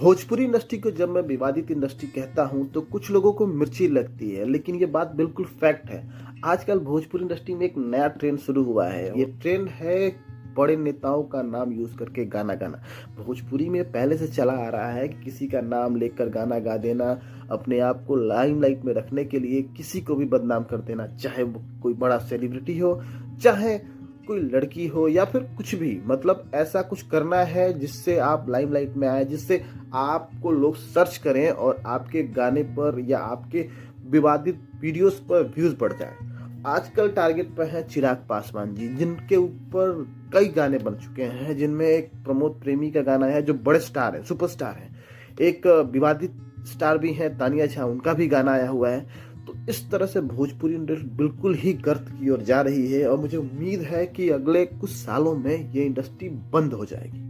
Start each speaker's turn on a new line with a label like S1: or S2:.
S1: Bhojpuri industry को जब मैं विवादित इंडस्ट्री कहता हूं तो कुछ लोगों को मिर्ची लगती है, लेकिन ये बात बिल्कुल फैक्ट है। आजकल भोजपुरी इंडस्ट्री में एक नया ट्रेंड शुरू हुआ है। ये ट्रेंड है बड़े नेताओं का नाम यूज करके गाना गाना। भोजपुरी में पहले से चला आ रहा है कि किसी का नाम लेकर गाना गा देना, अपने आप को लाइमलाइट में रखने के लिए किसी को भी बदनाम कर देना, चाहे वो कोई बड़ा सेलिब्रिटी हो, चाहे कोई लड़की हो या फिर कुछ भी। मतलब ऐसा कुछ करना है जिससे आप लाइमलाइट में आए, जिससे आपको लोग सर्च करें और आपके गाने पर या आपके विवादित वीडियोस पर व्यूज बढ़ जाए। आजकल टारगेट पर है चिराग पासवान जी, जिनके ऊपर कई गाने बन चुके हैं, जिनमें एक प्रमोद प्रेमी का गाना है जो बड़े स्टार है, सुपरस्टार है। एक विवादित स्टार भी है तानिया झा, उनका भी गाना आया हुआ है। तो इस तरह से भोजपुरी इंडस्ट्री बिल्कुल ही गर्त की ओर जा रही है और मुझे उम्मीद है कि अगले कुछ सालों में ये इंडस्ट्री बंद हो जाएगी।